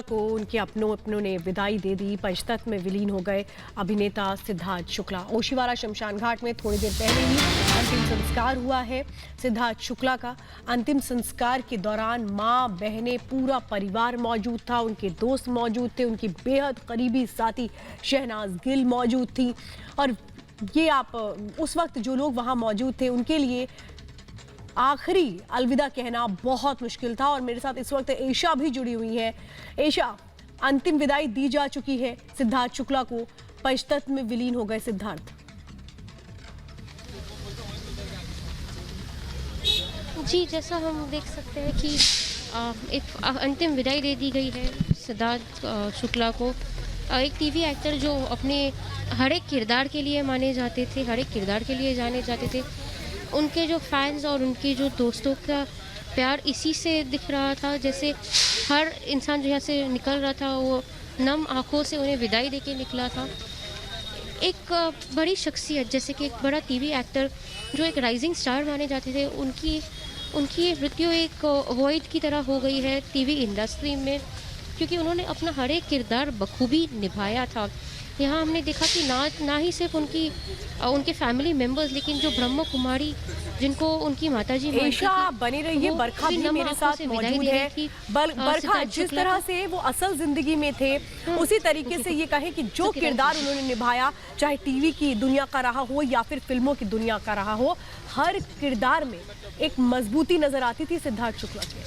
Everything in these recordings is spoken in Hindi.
को उनके अपनों ने विदाई दे दी। पंचतत्व में विलीन हो गए अभिनेता सिद्धार्थ शुक्ला। ओशीवारा शमशान घाट में थोड़ी देर पहले ही अंतिम संस्कार हुआ है सिद्धार्थ शुक्ला का। अंतिम संस्कार के दौरान मां, बहनें, पूरा परिवार मौजूद था, उनके दोस्त मौजूद थे, उनकी बेहद करीबी साथी शहनाज गिल मौजूद थी। और ये आप उस वक्त जो लोग वहां मौजूद थे उनके लिए आखिरी अलविदा कहना बहुत मुश्किल था। और मेरे साथ इस वक्त एशा भी जुड़ी हुई है। एशा, अंतिम विदाई दी जा चुकी है सिद्धार्थ शुक्ला को, पंचतत्व में विलीन हो गए सिद्धार्थ। जी, जैसा हम देख सकते हैं कि एक अंतिम विदाई दे दी गई है सिद्धार्थ शुक्ला को। एक टीवी एक्टर जो अपने हर एक किरदार के लिए माने जाते थे, हर एक किरदार के लिए जाने जाते थे, उनके जो फैंस और उनके जो दोस्तों का प्यार इसी से दिख रहा था। जैसे हर इंसान जो यहाँ से निकल रहा था वो नम आंखों से उन्हें विदाई देके निकला था। एक बड़ी शख्सियत जैसे कि एक बड़ा टीवी एक्टर जो एक राइजिंग स्टार माने जाते थे, उनकी मृत्यु एक वॉइड की तरह हो गई है टीवी इंडस्ट्री में, क्योंकि उन्होंने अपना हर एक किरदार बखूबी निभाया था। यहाँ हमने देखा कि ना ही सिर्फ उनके फैमिली मेंबर्स, लेकिन जो ब्रह्म कुमारी जिनको उनकी माताजी एशा बनी रही है, बरखा भी मेरे साथ मौजूद है। बरखा, जिस तरह से वो असल जिंदगी में थे उसी तरीके से ये कहें कि जो किरदार उन्होंने निभाया, चाहे टीवी की दुनिया का रहा हो या फिर फिल्मों की दुनिया का रहा हो, हर किरदार में एक मजबूती नजर आती थी सिद्धार्थ शुक्ला की।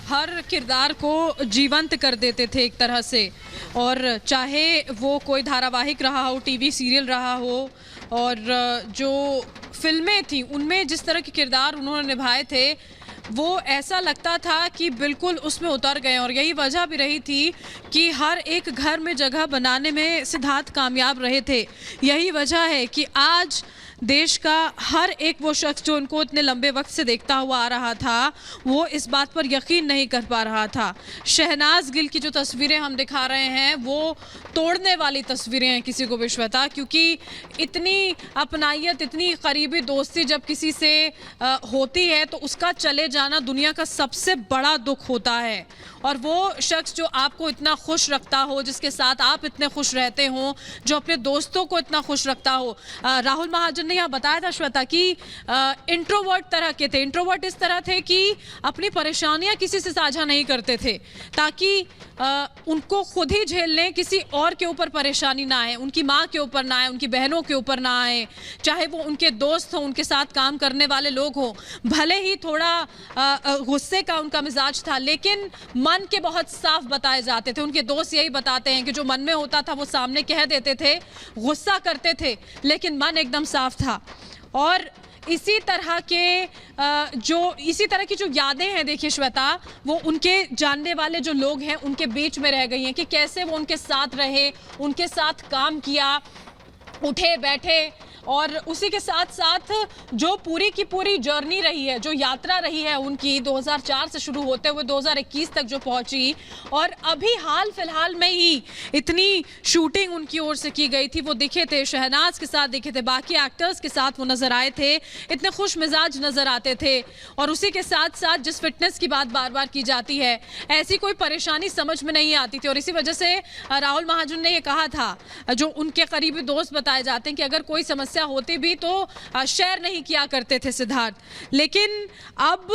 हर किरदार को जीवंत कर देते थे एक तरह से। और चाहे वो कोई धारावाहिक रहा हो, टीवी सीरियल रहा हो, और जो फिल्में थी उनमें जिस तरह के किरदार उन्होंने निभाए थे, वो ऐसा लगता था कि बिल्कुल उसमें उतर गए। और यही वजह भी रही थी कि हर एक घर में जगह बनाने में सिद्धार्थ कामयाब रहे थे। यही वजह है कि आज देश का हर एक वो शख्स जो उनको इतने लंबे वक्त से देखता हुआ आ रहा था, वो इस बात पर यकीन नहीं कर पा रहा था। शहनाज गिल की जो तस्वीरें हम दिखा रहे हैं वो तोड़ने वाली तस्वीरें हैं किसी को भी श्वेता, क्योंकि इतनी अपनायत, इतनी करीबी दोस्ती जब किसी से होती है तो उसका चले जाना दुनिया का सबसे बड़ा दुख होता है। और वो शख्स जो आपको इतना खुश रखता हो, जिसके साथ आप इतने खुश रहते हो, जो अपने दोस्तों को इतना खुश रखता हो। राहुल महाजन ने यहाँ बताया था श्वेता कि इंट्रोवर्ट तरह के थे। इंट्रोवर्ट इस तरह थे कि अपनी परेशानियां किसी से साझा नहीं करते थे, ताकि उनको खुद ही झेल लें, किसी और के ऊपर परेशानी ना आए, उनकी माँ के ऊपर ना आए, उनकी बहनों के ऊपर ना आए, चाहे वो उनके दोस्त हों, उनके साथ काम करने वाले लोग हों। भले ही थोड़ा गुस्से का उनका मिजाज था, लेकिन मन के बहुत साफ बताए जाते थे। उनके दोस्त यही बताते हैं कि जो मन में होता था वो सामने कह देते थे, गुस्सा करते थे लेकिन मन एकदम साफ था। और इसी तरह की जो यादें हैं, देखिए श्वेता, वो उनके जानने वाले जो लोग हैं उनके बीच में रह गई हैं कि कैसे वो उनके साथ रहे, उनके साथ काम किया, उठे बैठे। और उसी के साथ साथ जो पूरी की पूरी जर्नी रही है, जो यात्रा रही है उनकी 2004 से शुरू होते हुए 2021 तक जो पहुंची, और अभी हाल फिलहाल में ही इतनी शूटिंग उनकी ओर से की गई थी, वो दिखे थे, शहनाज के साथ दिखे थे, बाकी एक्टर्स के साथ वो नज़र आए थे, इतने खुश मिजाज नज़र आते थे। और उसी के साथ साथ जिस फिटनेस की बात बार बार की जाती है, ऐसी कोई परेशानी समझ में नहीं आती थी। और इसी वजह से राहुल महाजन ने ये कहा था, जो उनके करीबी दोस्त बताए जाते हैं, कि अगर कोई समस्या होती भी तो शेयर नहीं किया करते थे सिद्धार्थ। लेकिन अब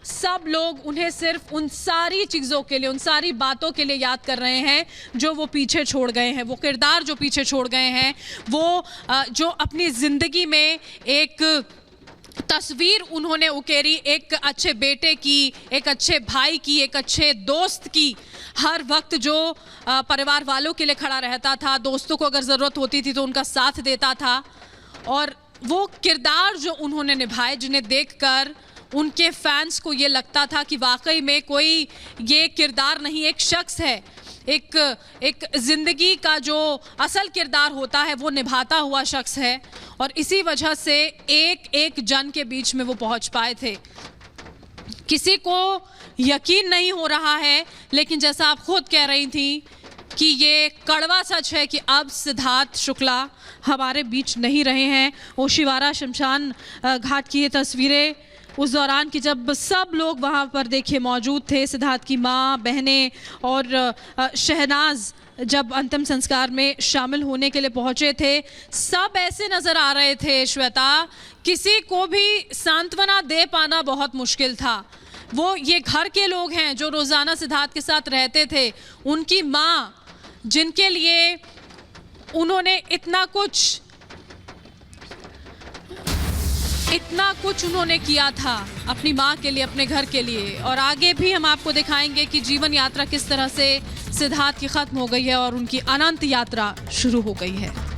सब लोग उन्हें सिर्फ उन सारी चीज़ों के लिए, उन सारी बातों के लिए याद कर रहे हैं जो वो पीछे छोड़ गए हैं, वो किरदार जो पीछे छोड़ गए हैं, वो जो अपनी ज़िंदगी में एक तस्वीर उन्होंने उकेरी, एक अच्छे बेटे की, एक अच्छे भाई की, एक अच्छे दोस्त की, हर वक्त जो परिवार वालों के लिए खड़ा रहता था, दोस्तों को अगर ज़रूरत होती थी तो उनका साथ देता था। और वो किरदार जो उन्होंने निभाए, जिन्हें देखकर उनके फैंस को ये लगता था कि वाकई में कोई ये किरदार नहीं, एक शख्स है, एक जिंदगी का जो असल किरदार होता है वो निभाता हुआ शख्स है। और इसी वजह से एक एक जन के बीच में वो पहुंच पाए थे। किसी को यकीन नहीं हो रहा है, लेकिन जैसा आप खुद कह रही थी कि ये कड़वा सच है कि अब सिद्धार्थ शुक्ला हमारे बीच नहीं रहे हैं। ओशीवारा शमशान घाट की ये तस्वीरें, उस दौरान कि जब सब लोग वहाँ पर देखिए मौजूद थे, सिद्धार्थ की माँ, बहनें और शहनाज जब अंतिम संस्कार में शामिल होने के लिए पहुंचे थे, सब ऐसे नजर आ रहे थे श्वेता, किसी को भी सांत्वना दे पाना बहुत मुश्किल था। वो ये घर के लोग हैं जो रोजाना सिद्धार्थ के साथ रहते थे, उनकी माँ जिनके लिए उन्होंने इतना कुछ उन्होंने किया था अपनी माँ के लिए, अपने घर के लिए। और आगे भी हम आपको दिखाएंगे कि जीवन यात्रा किस तरह से सिद्धार्थ की खत्म हो गई है और उनकी अनंत यात्रा शुरू हो गई है।